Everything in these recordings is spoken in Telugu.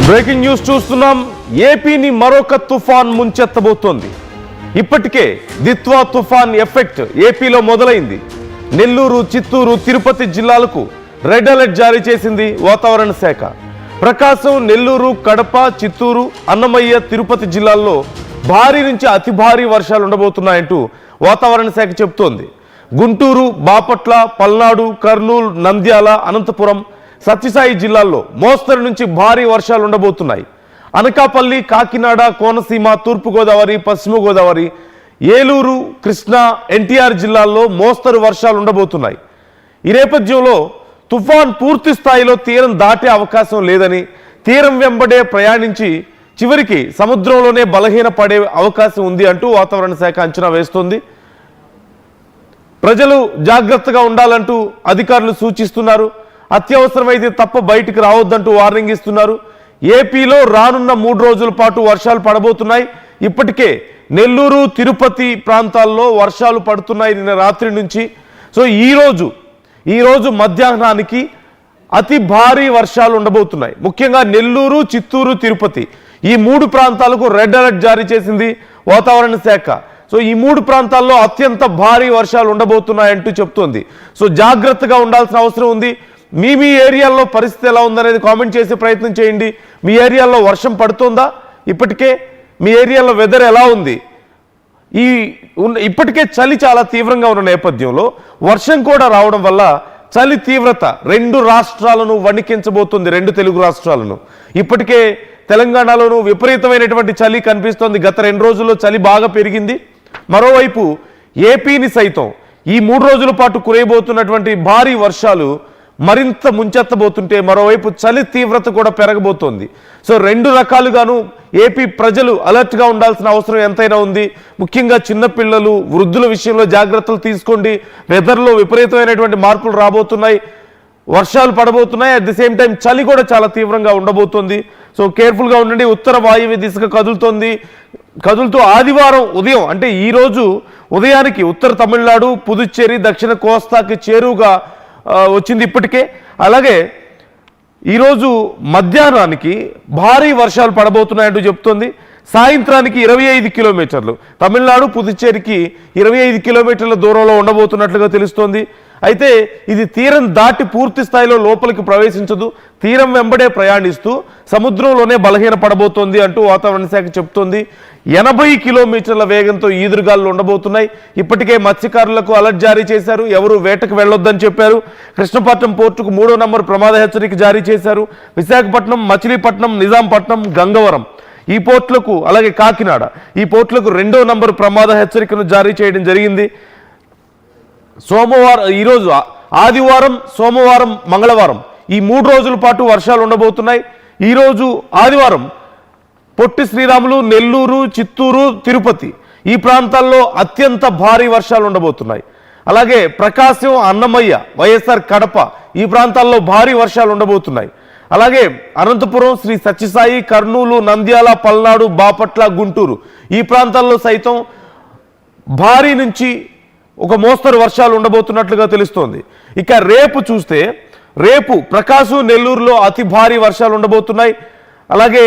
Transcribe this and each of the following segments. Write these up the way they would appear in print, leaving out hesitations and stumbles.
బ్రేకింగ్ న్యూస్ చూస్తున్నాం. ఏపీని మరొక తుఫాన్ ముంచెత్తబోతోంది. ఇప్పటికే దిత్వా తుఫాన్ ఎఫెక్ట్ ఏపీలో మొదలైంది. నెల్లూరు, చిత్తూరు, తిరుపతి జిల్లాలకు రెడ్ అలర్ట్ జారీ చేసింది వాతావరణ శాఖ. ప్రకాశం, నెల్లూరు, కడప, చిత్తూరు, అన్నమయ్య, తిరుపతి జిల్లాల్లో భారీ నుంచి అతి భారీ వర్షాలు ఉండబోతున్నాయంటూ వాతావరణ శాఖ చెబుతోంది. గుంటూరు, బాపట్ల, పల్నాడు, కర్నూలు, నంద్యాల, అనంతపురం, సత్యసాయి జిల్లాల్లో మోస్తరు నుంచి భారీ వర్షాలు ఉండబోతున్నాయి. అనకాపల్లి, కాకినాడ, కోనసీమ, తూర్పుగోదావరి, పశ్చిమ గోదావరి, ఏలూరు, కృష్ణా, ఎన్టీఆర్ జిల్లాల్లో మోస్తరు వర్షాలు ఉండబోతున్నాయి. ఈ నేపథ్యంలో తుఫాన్ పూర్తి స్థాయిలో తీరం దాటే అవకాశం లేదని, తీరం వెంబడే ప్రయాణించి చివరికి సముద్రంలోనే బలహీనపడే అవకాశం ఉంది అంటూ వాతావరణ శాఖ అంచనా వేస్తోంది. ప్రజలు జాగ్రత్తగా ఉండాలంటూ అధికారులు సూచిస్తున్నారు. అత్యవసరమైతే తప్ప బయటికి రావద్దంటూ వార్నింగ్ ఇస్తున్నారు. ఏపీలో రానున్న 3 రోజుల పాటు వర్షాలు పడబోతున్నాయి. ఇప్పటికే నెల్లూరు, తిరుపతి ప్రాంతాల్లో వర్షాలు పడుతున్నాయి నిన్న రాత్రి నుంచి. సో ఈరోజు మధ్యాహ్నానికి అతి భారీ వర్షాలు ఉండబోతున్నాయి. ముఖ్యంగా నెల్లూరు, చిత్తూరు, తిరుపతి ఈ 3 ప్రాంతాలకు రెడ్ అలర్ట్ జారీ చేసింది వాతావరణ శాఖ. సో ఈ 3 ప్రాంతాల్లో అత్యంత భారీ వర్షాలు ఉండబోతున్నాయంటూ చెప్తోంది. సో జాగ్రత్తగా ఉండాల్సిన అవసరం ఉంది. మీ ఏరియాల్లో పరిస్థితి ఎలా ఉందనేది కామెంట్ చేసే ప్రయత్నం చేయండి. మీ ఏరియాలో వర్షం పడుతుందా? ఇప్పటికే మీ ఏరియాలో వెదర్ ఎలా ఉంది? ఇప్పటికే చలి చాలా తీవ్రంగా ఉన్న నేపథ్యంలో వర్షం కూడా రావడం వల్ల చలి తీవ్రత 2 రాష్ట్రాలను వణికించబోతుంది. 2 తెలుగు రాష్ట్రాలను. ఇప్పటికే తెలంగాణలోనూ విపరీతమైనటువంటి చలి కనిపిస్తోంది. గత 2 రోజుల్లో చలి బాగా పెరిగింది. మరోవైపు ఏపీని సైతం ఈ 3 రోజుల పాటు కురియబోతున్నటువంటి భారీ వర్షాలు మరింత ముంచెత్తబోతుంటే మరోవైపు చలి తీవ్రత కూడా పెరగబోతోంది. సో 2 రకాలుగాను ఏపీ ప్రజలు అలర్ట్గా ఉండాల్సిన అవసరం ఎంతైనా ఉంది. ముఖ్యంగా చిన్నపిల్లలు, వృద్ధుల విషయంలో జాగ్రత్తలు తీసుకోండి. వెదర్లో విపరీతమైనటువంటి మార్పులు రాబోతున్నాయి, వర్షాలు పడబోతున్నాయి. అట్ ది సేమ్ టైం చలి కూడా చాలా తీవ్రంగా ఉండబోతోంది. సో కేర్ఫుల్గా ఉండండి. ఉత్తర వాయువ్య దిశగా కదులుతూ ఆదివారం ఉదయం అంటే ఈరోజు ఉదయానికి ఉత్తర తమిళనాడు, పుదుచ్చేరి, దక్షిణ కోస్తాకి చేరువుగా వచ్చింది ఇప్పటికే. అలాగే ఈరోజు మధ్యాహ్నానికి భారీ వర్షాలు పడబోతున్నాయంటూ చెప్తోంది. సాయంత్రానికి 25 కిలోమీటర్లు తమిళనాడు, పుదుచ్చేరికి 25 కిలోమీటర్ల దూరంలో ఉండబోతున్నట్లుగా తెలుస్తోంది. అయితే ఇది తీరం దాటి పూర్తి స్థాయిలో లోపలికి ప్రవేశించదు. తీరం వెంబడే ప్రయాణిస్తూ సముద్రంలోనే బలహీన పడబోతోంది అంటూ వాతావరణ శాఖ చెప్తోంది. 80 కిలోమీటర్ల వేగంతో ఈదురుగాలు ఉండబోతున్నాయి. ఇప్పటికే మత్స్యకారులకు అలర్ట్ జారీ చేశారు. ఎవరు వేటకు వెళ్ళొద్దని చెప్పారు. కృష్ణపట్నం పోర్టుకు 3వ నంబర్ ప్రమాద హెచ్చరిక జారీ చేశారు. విశాఖపట్నం, మచిలీపట్నం, నిజాంపట్నం, గంగవరం ఈ పోర్టులకు, అలాగే కాకినాడ ఈ పోర్టులకు 2వ నంబర్ ప్రమాద హెచ్చరికను జారీ చేయడం జరిగింది. ఈరోజు ఆదివారం, సోమవారం, మంగళవారం ఈ 3 రోజుల పాటు వర్షాలు ఉండబోతున్నాయి. ఈరోజు ఆదివారం పొట్టి శ్రీరాములు, నెల్లూరు, చిత్తూరు, తిరుపతి ఈ ప్రాంతాల్లో అత్యంత భారీ వర్షాలు ఉండబోతున్నాయి. అలాగే ప్రకాశం, అన్నమయ్య, వైఎస్ఆర్ కడప ఈ ప్రాంతాల్లో భారీ వర్షాలు ఉండబోతున్నాయి. అలాగే అనంతపురం, శ్రీ సత్యసాయి, కర్నూలు, నంద్యాల, పల్నాడు, బాపట్ల, గుంటూరు ఈ ప్రాంతాల్లో సైతం భారీ నుంచి ఒక మోస్తరు వర్షాలు ఉండబోతున్నట్లుగా తెలుస్తోంది. ఇక రేపు చూస్తే రేపు ప్రకాశం, నెల్లూరులో అతి భారీ వర్షాలు ఉండబోతున్నాయి. అలాగే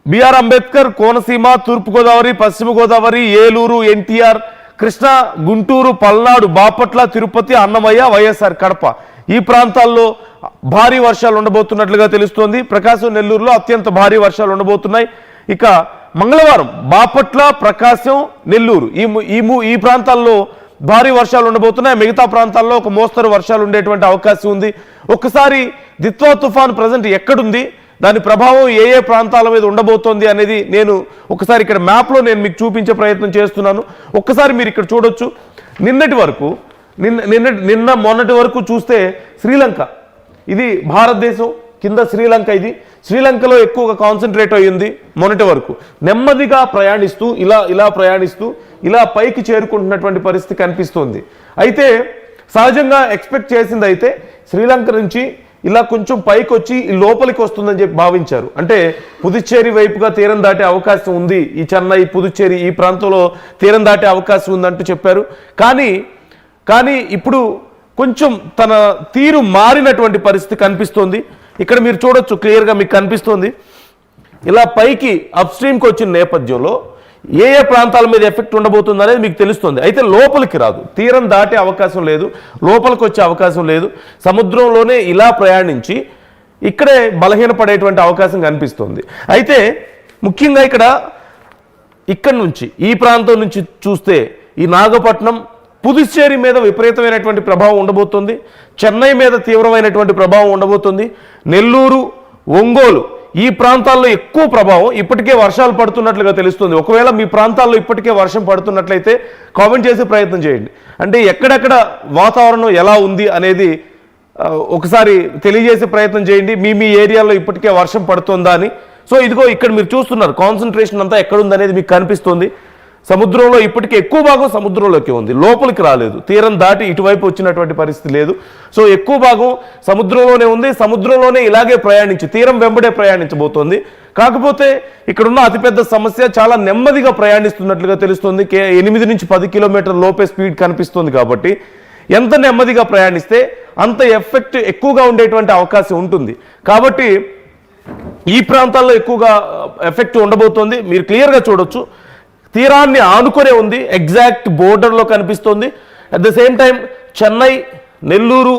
బిఆర్ అంబేద్కర్, కోనసీమ, తూర్పుగోదావరి, పశ్చిమ గోదావరి, ఏలూరు, ఎన్టీఆర్, కృష్ణా, గుంటూరు, పల్నాడు, బాపట్ల, తిరుపతి, అన్నమయ్య, వైఎస్ఆర్ కడప ఈ ప్రాంతాల్లో భారీ వర్షాలు ఉండబోతున్నట్లుగా తెలుస్తోంది. ప్రకాశం, నెల్లూరులో అత్యంత భారీ వర్షాలు ఉండబోతున్నాయి. ఇక మంగళవారం బాపట్ల, ప్రకాశం, నెల్లూరు ఈ ప్రాంతాల్లో భారీ వర్షాలు ఉండబోతున్నాయి. మిగతా ప్రాంతాల్లో ఒక మోస్తరు వర్షాలు ఉండేటువంటి అవకాశం ఉంది. ఒక్కసారి దిత్వా తుఫాన్ ప్రజెంట్ ఎక్కడుంది, దాని ప్రభావం ఏ ప్రాంతాల మీద ఉండబోతోంది అనేది నేను ఒకసారి ఇక్కడ మ్యాప్లో నేను మీకు చూపించే ప్రయత్నం చేస్తున్నాను. ఒక్కసారి మీరు ఇక్కడ చూడొచ్చు. నిన్న మొన్నటి వరకు చూస్తే శ్రీలంక, ఇది భారతదేశం కింద శ్రీలంక, ఇది శ్రీలంకలో ఎక్కువగా కాన్సన్ట్రేట్ అయ్యింది. మొన్నటి వరకు నెమ్మదిగా ప్రయాణిస్తూ ఇలా పైకి చేరుకుంటున్నటువంటి పరిస్థితి కనిపిస్తుంది. అయితే సహజంగా ఎక్స్పెక్ట్ చేసింది అయితే శ్రీలంక నుంచి ఇలా కొంచెం పైకి వచ్చి లోపలికి వస్తుందని చెప్పి భావించారు. అంటే పుదుచ్చేరి వైపుగా తీరం దాటే అవకాశం ఉంది, ఈ చెన్నై, పుదుచ్చేరి ఈ ప్రాంతంలో తీరం దాటే అవకాశం ఉందంటూ చెప్పారు. కానీ ఇప్పుడు కొంచెం తన తీరు మారినటువంటి పరిస్థితి కనిపిస్తోంది. ఇక్కడ మీరు చూడొచ్చు క్లియర్గా మీకు కనిపిస్తుంది. ఇలా పైకి అప్ స్ట్రీమ్కి వచ్చిన నేపథ్యంలో ఏ ఏ ప్రాంతాల మీద ఎఫెక్ట్ ఉండబోతుంది అనేది మీకు తెలుస్తుంది. అయితే లోపలికి రాదు, తీరం దాటే అవకాశం లేదు, లోపలికి వచ్చే అవకాశం లేదు. సముద్రంలోనే ఇలా ప్రయాణించి ఇక్కడే బలహీనపడేటువంటి అవకాశం కనిపిస్తుంది. అయితే ముఖ్యంగా ఇక్కడ నుంచి ఈ ప్రాంతం నుంచి చూస్తే ఈ నాగపట్నం, పుదుచ్చేరి మీద విపరీతమైనటువంటి ప్రభావం ఉండబోతుంది. చెన్నై మీద తీవ్రమైనటువంటి ప్రభావం ఉండబోతుంది. నెల్లూరు, ఒంగోలు ఈ ప్రాంతాల్లో ఎక్కువ ప్రభావం. ఇప్పటికే వర్షాలు పడుతున్నట్లుగా తెలుస్తుంది. ఒకవేళ మీ ప్రాంతాల్లో ఇప్పటికే వర్షం పడుతున్నట్లయితే కామెంట్ చేసే ప్రయత్నం చేయండి. అంటే ఎక్కడెక్కడ వాతావరణం ఎలా ఉంది అనేది ఒకసారి తెలియజేసే ప్రయత్నం చేయండి. మీ ఏరియాలో ఇప్పటికే వర్షం పడుతుందా అని. సో ఇదిగో ఇక్కడ మీరు చూస్తున్నారు కాన్సన్ట్రేషన్ అంతా ఎక్కడుందనేది మీకు కనిపిస్తుంది. సముద్రంలో ఇప్పటికే ఎక్కువ భాగం సముద్రంలోకి ఉంది, లోపలికి రాలేదు. తీరం దాటి ఇటువైపు వచ్చినటువంటి పరిస్థితి లేదు. సో ఎక్కువ భాగం సముద్రంలోనే ఉంది. సముద్రంలోనే ఇలాగే ప్రయాణించి తీరం వెంబడే ప్రయాణించబోతోంది. కాకపోతే ఇక్కడున్న అతిపెద్ద సమస్య చాలా నెమ్మదిగా ప్రయాణిస్తున్నట్లుగా తెలుస్తుంది. 8 నుంచి 10 కిలోమీటర్ల లోపే స్పీడ్ కనిపిస్తుంది. కాబట్టి ఎంత నెమ్మదిగా ప్రయాణిస్తే అంత ఎఫెక్ట్ ఎక్కువగా ఉండేటువంటి అవకాశం ఉంటుంది. కాబట్టి ఈ ప్రాంతాల్లో ఎక్కువగా ఎఫెక్ట్ ఉండబోతోంది. మీరు క్లియర్గా చూడొచ్చు, తీరాన్ని ఆనుకునే ఉంది, ఎగ్జాక్ట్ బోర్డర్లో కనిపిస్తుంది. At the same time Chennai, Nellore,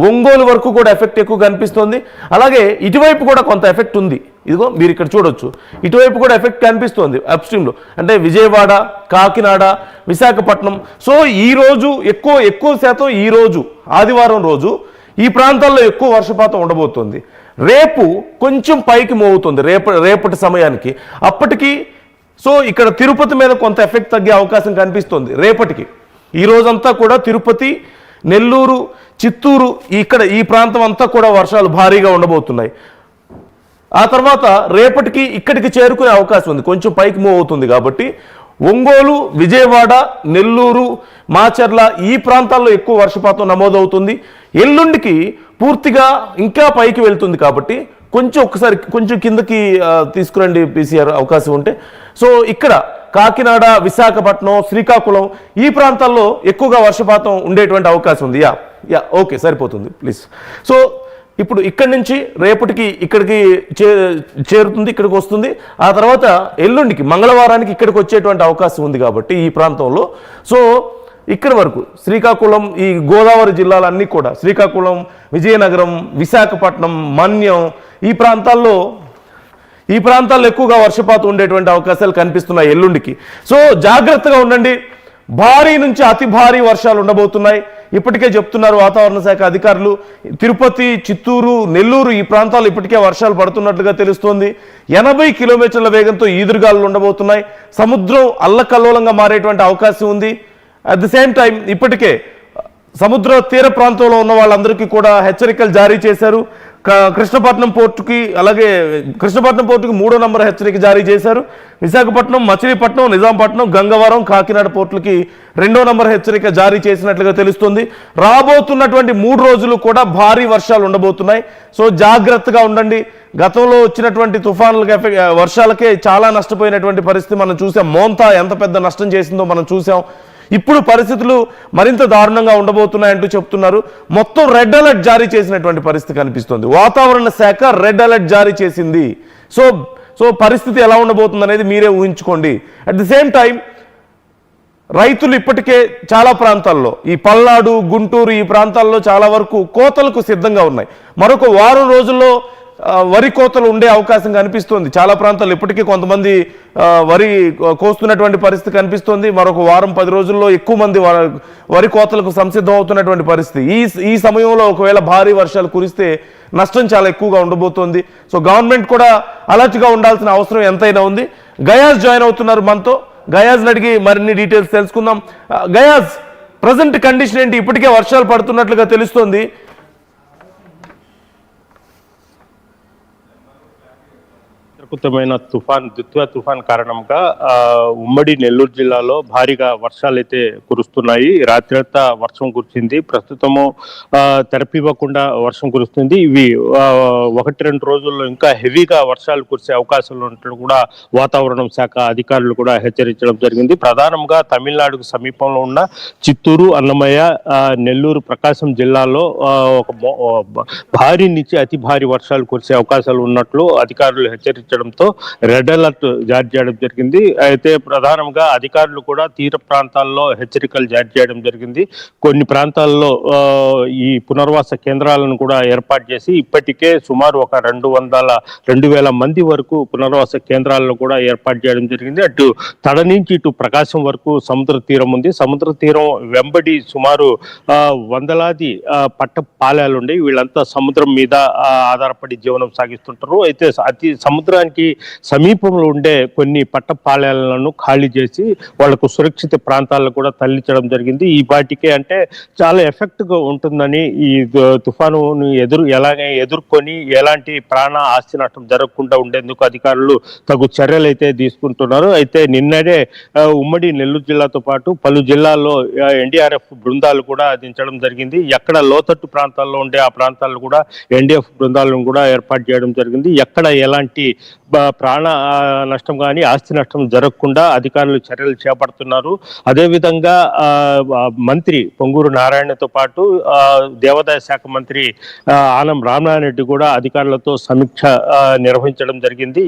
Ongole వరకు కూడా ఎఫెక్ట్ ఎక్కువ కనిపిస్తుంది. అలాగే ఇటువైపు కూడా కొంత ఎఫెక్ట్ ఉంది. ఇదిగో మీరు ఇక్కడ చూడొచ్చు, ఇటువైపు కూడా ఎఫెక్ట్ కనిపిస్తుంది అప్స్ట్రీమ్లో. అంటే విజయవాడ, కాకినాడ, విశాఖపట్నం. సో ఈ రోజు ఎక్కువ శాతం ఈ రోజు ఆదివారం రోజు ఈ ప్రాంతాల్లో ఎక్కువ వర్షపాతం ఉండబోతుంది. రేపు కొంచెం పైకి మోగుతుంది రేపటి సమయానికి. అప్పటికి సో ఇక్కడ తిరుపతి మీద కొంత ఎఫెక్ట్ తగ్గే అవకాశం కనిపిస్తుంది రేపటికి. ఈ రోజంతా కూడా తిరుపతి, నెల్లూరు, చిత్తూరు ఈ ప్రాంతం అంతా కూడా వర్షాలు భారీగా ఉండబోతున్నాయి. ఆ తర్వాత రేపటికి ఇక్కడికి చేరుకునే అవకాశం ఉంది, కొంచెం పైకి మూవ్ అవుతుంది. కాబట్టి ఒంగోలు, విజయవాడ, నెల్లూరు, మాచర్ల ఈ ప్రాంతాల్లో ఎక్కువ వర్షపాతం నమోదవుతుంది. ఎల్లుండికి పూర్తిగా ఇంకా పైకి వెళ్తుంది. కాబట్టి కొంచెం కిందకి తీసుకురండి పీసీఆర్ అవకాశం ఉంటే. సో ఇక్కడ కాకినాడ, విశాఖపట్నం, శ్రీకాకుళం ఈ ప్రాంతాల్లో ఎక్కువగా వర్షపాతం ఉండేటువంటి అవకాశం ఉంది. ఓకే, సరిపోతుంది ప్లీజ్. సో ఇప్పుడు ఇక్కడి నుంచి రేపటికి ఇక్కడికి చేరుతుంది, ఇక్కడికి వస్తుంది. ఆ తర్వాత ఎల్లుండికి మంగళవారానికి ఇక్కడికి వచ్చేటువంటి అవకాశం ఉంది. కాబట్టి ఈ ప్రాంతంలో సో ఇక్కడి వరకు శ్రీకాకుళం, ఈ గోదావరి జిల్లాలన్నీ కూడా శ్రీకాకుళం, విజయనగరం, విశాఖపట్నం, మన్యం ఈ ప్రాంతాల్లో ఎక్కువగా వర్షపాతం ఉండేటువంటి అవకాశాలు కనిపిస్తున్నాయి ఎల్లుండికి. సో జాగ్రత్తగా ఉండండి. భారీ నుంచి అతి భారీ వర్షాలు ఉండబోతున్నాయి. ఇప్పటికే చెప్తున్నారు వాతావరణ శాఖ అధికారులు. తిరుపతి, చిత్తూరు, నెల్లూరు ఈ ప్రాంతాలు ఇప్పటికే వర్షాలు పడుతున్నట్లుగా తెలుస్తోంది. 80 కిలోమీటర్ల వేగంతో ఈదురుగాలు ఉండబోతున్నాయి. సముద్రం అల్లకల్లోలంగా మారేటువంటి అవకాశం ఉంది. అట్ ది సేమ్ టైం ఇప్పటికే సముద్ర తీర ప్రాంతంలో ఉన్న వాళ్ళందరికీ కూడా హెచ్చరికలు జారీ చేశారు. కృష్ణపట్నం పోర్టుకి 3వ నంబర్ హెచ్చరిక జారీ చేశారు. విశాఖపట్నం, మచిలీపట్నం, నిజాంపట్నం, గంగవరం, కాకినాడ పోర్టులకి 2వ నంబర్ హెచ్చరిక జారీ చేసినట్లుగా తెలుస్తుంది. రాబోతున్నటువంటి 3 రోజులు కూడా భారీ వర్షాలు ఉండబోతున్నాయి. సో జాగ్రత్తగా ఉండండి. గతంలో వచ్చినటువంటి వర్షాలకే చాలా నష్టపోయినటువంటి పరిస్థితి మనం చూసాం. మోంతా ఎంత పెద్ద నష్టం చేసిందో మనం చూసాం. ఇప్పుడు పరిస్థితులు మరింత దారుణంగా ఉండబోతున్నాయంటూ చెప్తున్నారు. మొత్తం రెడ్ అలర్ట్ జారీ చేసినటువంటి పరిస్థితి కనిపిస్తుంది. వాతావరణ శాఖ రెడ్ అలర్ట్ జారీ చేసింది. సో పరిస్థితి ఎలా ఉండబోతుంది అనేది మీరే ఊహించుకోండి. అట్ ది సేమ్ టైం రైతులు ఇప్పటికే చాలా ప్రాంతాల్లో, ఈ పల్నాడు, గుంటూరు ఈ ప్రాంతాల్లో చాలా వరకు కోతలకు సిద్ధంగా ఉన్నాయి. మరొక వారం రోజుల్లో వరి కోతలు ఉండే అవకాశం కనిపిస్తుంది. చాలా ప్రాంతాలు ఇప్పటికీ కొంతమంది వరి కోస్తున్నటువంటి పరిస్థితి కనిపిస్తుంది. మరొక వారం 10 రోజుల్లో ఎక్కువ మంది వరి కోతలకు సంసిద్ధం అవుతున్నటువంటి పరిస్థితి. ఈ సమయంలో ఒకవేళ భారీ వర్షాలు కురిస్తే నష్టం చాలా ఎక్కువగా ఉండబోతోంది. సో గవర్నమెంట్ కూడా అలర్ట్గా ఉండాల్సిన అవసరం ఎంతైనా ఉంది. గయాజ్ జాయిన్ అవుతున్నారు మనతో. గయాజ్ని అడిగి మరిన్ని డీటెయిల్స్ తెలుసుకుందాం. గయాజ్, ప్రజెంట్ కండిషన్ ఏంటి? ఇప్పటికే వర్షాలు పడుతున్నట్లుగా తెలుస్తోంది. విస్తృతమైన ద్వితీయ తుఫాన్ కారణంగా ఉమ్మడి నెల్లూరు జిల్లాలో భారీగా వర్షాలైతే కురుస్తున్నాయి. రాత్రంతా వర్షం కురిసింది. ప్రస్తుతము తెరపివ్వకుండా వర్షం కురుస్తుంది. ఇవి 1-2 రోజుల్లో ఇంకా హెవీగా వర్షాలు కురిసే అవకాశాలు ఉన్నట్లు కూడా వాతావరణం శాఖ అధికారులు కూడా హెచ్చరించడం జరిగింది. ప్రధానంగా తమిళనాడుకు సమీపంలో ఉన్న చిత్తూరు, అన్నమయ్య, నెల్లూరు, ప్రకాశం జిల్లాలో ఒక భారీ నుంచి అతి భారీ వర్షాలు కురిసే అవకాశాలు ఉన్నట్లు అధికారులు హెచ్చరించడంతో రెడ్ అలర్ట్ జారీ చేయడం జరిగింది. అయితే ప్రధానంగా అధికారులు కూడా తీర ప్రాంతాల్లో హెచ్చరికలు జారీ చేయడం జరిగింది. కొన్ని ప్రాంతాల్లో ఈ పునర్వాస కేంద్రాలను కూడా ఏర్పాటు చేసి ఇప్పటికే సుమారు ఒక 2,000 మంది వరకు పునర్వాస కేంద్రాలను కూడా ఏర్పాటు చేయడం జరిగింది. అటు తడ నుంచి ఇటు ప్రకాశం వరకు సముద్ర తీరం ఉంది. సముద్ర తీరం వెంబడి సుమారు వందలాది పట్ట పాలాలు ఉండి వీళ్ళంతా సముద్రం మీద ఆధారపడి జీవనం సాగిస్తుంటారు. అయితే అతి సముద్రానికి సమీపంలో ఉండే కొన్ని పట్టపాలెలను ఖాళీ చేసి వాళ్లకు సురక్షిత ప్రాంతాలకు కూడా తరలించడం జరిగింది. ఈ పాటికే అంటే చాలా ఎఫెక్ట్ గా ఉంటుందని ఈ తుఫాను ఎదుర్కొని ఎలాంటి ప్రాణ ఆస్తి నష్టం జరగకుండా ఉండేందుకు అధికారులు తగు చర్యలు అయితే తీసుకుంటున్నారు. అయితే నిన్ననే ఉమ్మడి నెల్లూరు జిల్లాతో పాటు పలు జిల్లాల్లో ఎన్డీఆర్ఎఫ్ బృందాలు కూడా దించడం జరిగింది. ఎక్కడ లోతట్టు ప్రాంతాల్లో ఉండే ఆ ప్రాంతాల్లో కూడా ఎన్డీఎఫ్ బృందాలను కూడా ఏర్పాటు చేయడం జరిగింది. ఎక్కడ ఎలాంటి ప్రాణ నష్టం కానీ ఆస్తి నష్టం జరగకుండా అధికారులు చర్యలు చేపడుతున్నారు. అదేవిధంగా మంత్రి పొంగూరు నారాయణతో పాటు దేవాదాయ శాఖ మంత్రి ఆనం రామనారాయణ రెడ్డి కూడా అధికారులతో సమీక్ష నిర్వహించడం జరిగింది.